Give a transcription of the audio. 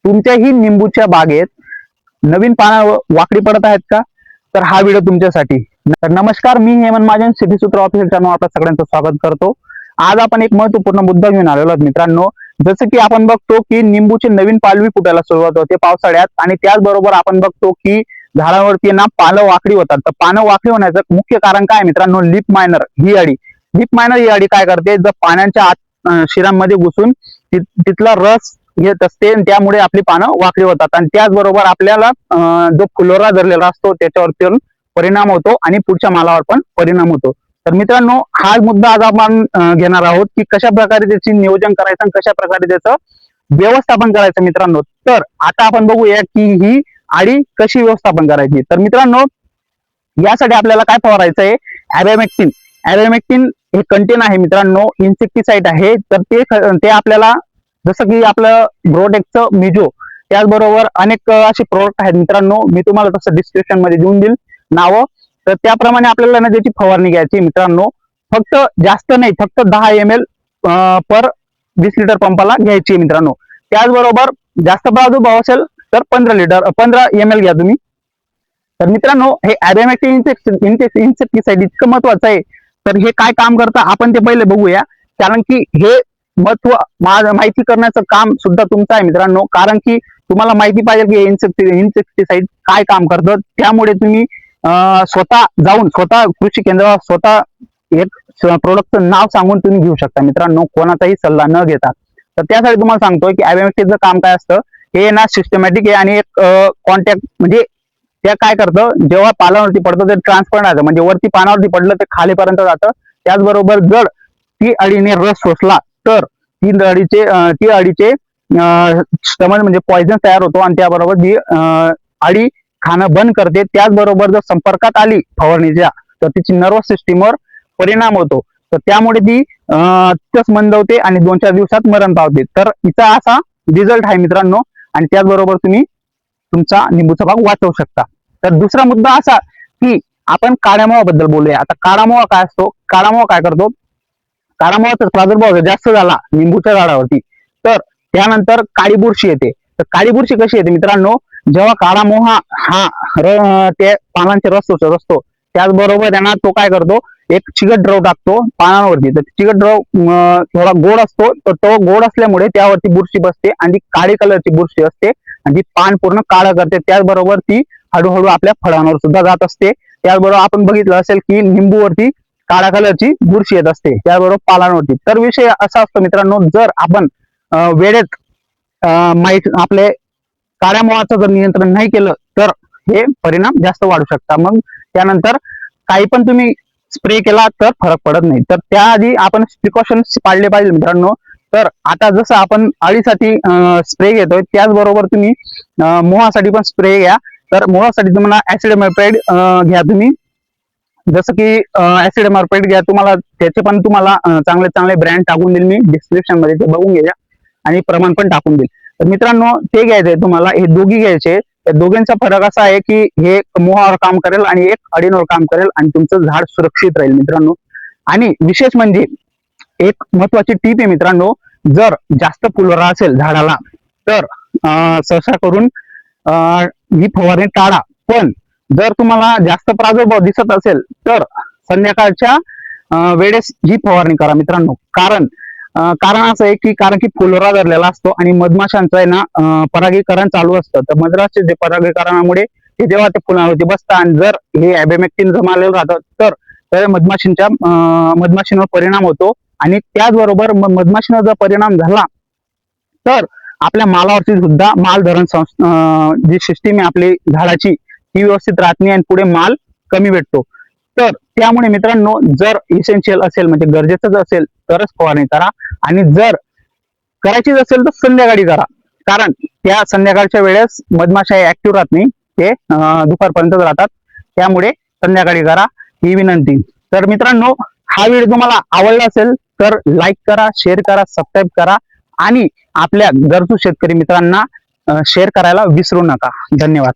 तुमच्याही निंबूच्या बागेत नवीन पानं वाकडी पडत आहेत का? तर हा व्हिडिओ तुमच्यासाठी. तर नमस्कार, मी हेमंत महाजन, सिद्धीसूत्र ऑफिशियल चॅनल आपल्या सगळ्यांचं स्वागत करतो. आज आपण एक महत्वपूर्ण मुद्दा घेऊन आलेलो आहोत मित्रांनो. जसं की आपण बघतो की निंबूची नवीन पालवी फुटायला सुरुवात होते पावसाळ्यात, आणि त्याचबरोबर आपण बघतो की झाडावरती ना पानं वाकडी होतात. तर पानं वाकडी होण्याचं मुख्य कारण काय मित्रांनो? लीफ मायनर ही अळी. लीफ मायनर ही अळी काय करते, जर पाण्याच्या आत शिरांमध्ये घुसून तिथला रस घेत असते, आणि त्यामुळे आपली पानं वाकडी होतात. आणि त्याचबरोबर आपल्याला जो फुलोरा धरलेला असतो त्याच्यावरती परिणाम होतो आणि पुढच्या मालावर पण परिणाम होतो. तर मित्रांनो, हा मुद्दा आज आपण घेणार आहोत की कशा प्रकारे त्याची नियोजन करायचं आणि कशा प्रकारे त्याचं व्यवस्थापन करायचं मित्रांनो. तर आता आपण बघूया की ही अळी कशी व्यवस्थापन करायची. तर मित्रांनो, यासाठी आपल्याला काय फवारायचं आहे? ॲबॅमेक्टिन. ॲबॅमेक्टिन हे कंटेन आहे मित्रांनो, इन्सेक्टिसाइड आहे. तर ते आपल्याला, जसं की आपलं ग्रोटेकचं मिजो, त्याचबरोबर अनेक असे प्रोडक्ट आहेत मित्रांनो, मी तुम्हाला तसं डिस्क्रिप्शन मध्ये देऊन देईल नावं. तर त्याप्रमाणे आपल्याला ना त्याची फवारणी घ्यायची मित्रांनो. फक्त जास्त नाही, फक्त 10 ml पर 20 लिटर पंपाला घ्यायची मित्रांनो. त्याचबरोबर जास्त प्रादुर्भाव असेल तर 15 ml घ्या तुम्ही. तर मित्रांनो, हे ॲबॅमेक्टिन इन्सेक्टिसाइड इतकं महत्वाचं आहे. तर हे काय काम करतं आपण ते पहिले बघूया, कारण की हे माहिती करण्याचं काम सुद्धा तुमचं आहे मित्रांनो. कारण की तुम्हाला माहिती पाहिजे की इन्सेक्टिसाइड काय काम करतं. त्यामुळे तुम्ही स्वतः कृषी केंद्रावर स्वतः एक प्रोडक्टचं नाव सांगून तुम्ही घेऊ शकता मित्रांनो, कोणाचाही सल्ला न घेता. तर त्यासाठी तुम्हाला सांगतोय की ॲबॅमेक्टिनचं काम काय असतं. हे ना सिस्टमॅटिक आहे आणि एक कॉन्टॅक्ट, म्हणजे ते काय करतं, जेव्हा पानावरती पडतं ते ट्रान्सपरंट आहे, म्हणजे वरती पानावरती पडलं ते खालीपर्यंत जातं. त्याचबरोबर जर ती अळीने रस शोषला तर ती अळीचे स्टमक म्हणजे पॉइझन तयार होतो, आणि त्याबरोबर ती अळी खाणं बंद करते. त्याचबरोबर जर संपर्कात आली फवारणीच्या तर तिची नर्वस सिस्टीमवर परिणाम होतो. तर त्यामुळे ती तिथंच मंदवते आणि 2-4 दिवसात मरण पावते. तर हिचा असा रिझल्ट आहे मित्रांनो. आणि त्याचबरोबर तुम्ही तुमचा निंबूचा बाग वाचवू शकता. तर दुसरा मुद्दा असा की आपण काळ्यामोळाबद्दल बोलूया. आता काळामोळा काय असतो? काळामोळा काय करतो? काळामोळाचा प्रादुर्भाव जास्त झाला निंबूच्या झाडावरती तर त्यानंतर काळी बुरशी येते. तर काळी बुरशी कशी येते मित्रांनो? जेव्हा काळामोहा हा ते पानांचे रस असतो, त्याचबरोबर त्यांना तो काय करतो, एक चिकट द्रव टाकतो पानांवरती. तर चिकट द्रव थोडा गोड असतो, तर तो गोड असल्यामुळे त्यावरती बुरशी बसते आणि ती काळी कलरची बुरशी असते आणि ती पान पूर्ण काळं करते. त्याचबरोबर ती हळूहळू आपल्या फळांवर सुद्धा जात असते. त्याचबरोबर आपण बघितलं असेल की लिंबूवरती काळ्या कलरची बुरशी येत असते, त्याचबरोबर पालांवरती. तर विषय असा असतो मित्रांनो, जर आपण वेळेत आपले काळ्यामोळाचं जर नियंत्रण नाही केलं तर हे परिणाम जास्त वाढू शकतात. मग त्यानंतर काही पण तुम्ही स्प्रे केला तर फरक पडत नाही. तर त्याआधी आपण प्रिकॉशन्स पाळले पाहिजे मित्रांनो. तर आता जसं आपण अळीसाठी स्प्रे घेतोय, त्याचबरोबर तुम्ही मोहासाठी पण स्प्रे घ्या. तर मोहासाठी तुम्हाला ऍसिडमायप्रिड घ्या तुम्ही. जसं की ऍसिडमायप्रिड घ्या, तुम्हाला त्याचे पण तुम्हाला चांगले चांगले ब्रँड टाकून देईल मी डिस्क्रिप्शन मध्ये, ते बघून घ्या आणि प्रमाण पण टाकून देईल. तर मित्रांनो, ते घ्यायचंय तुम्हाला, हे दोघी घ्यायचे. त्या दोघींचा फरक असा आहे की हे मोहावर काम करेल आणि एक अळींवर काम करेल, आणि तुमचं झाड सुरक्षित राहील मित्रांनो. आणि विशेष म्हणजे एक महत्वाची टीप आहे मित्रांनो, जर जास्त फुलोरा असेल झाडाला तर सहसा करून ही फवारणी टाळा. पण जर तुम्हाला जास्त प्रादुर्भाव दिसत असेल तर संध्याकाळच्या वेळेस ही फवारणी करा मित्रांनो. कारण असं आहे की कारण की फुलोरा धरलेला असतो आणि मधमाशांचं आहे ना परागीकरण चालू असतं. तर मधमाशांच्या परागीकरणामुळे ते जेव्हा ते फुलावरती बसतात आणि जर हे ॲबॅमेक्टिन जमालेलं राहतं तर मधमाशींवर परिणाम होतो. आणि त्याचबरोबर मधमाशींवर जर परिणाम झाला तर आपल्या मालावरती सुद्धा मालधरण जी सिस्टीम आहे आपली झाडाची ती व्यवस्थित राहत नाही आणि पुढे माल कमी भेटतो. तर त्यामुळे मित्रांनो, जर इसेन्शियल असेल म्हणजे गरजेचंच असेल तरच फवारणी करा, आणि जर करायचीच असेल तर संध्याकाळी करा. कारण त्या संध्याकाळच्या वेळेस मधमाशा ऍक्टिव्ह राहत नाही, ते दुपारपर्यंत राहतात. त्यामुळे संध्याकाळी करा, ही विनंती. तर मित्रांनो, हा व्हिडिओ तुम्हाला आवडला असेल तर लाईक करा, शेअर करा, सबस्क्राईब करा आणि आपल्या गरजू शेतकरी मित्रांना शेअर करायला विसरू नका. धन्यवाद.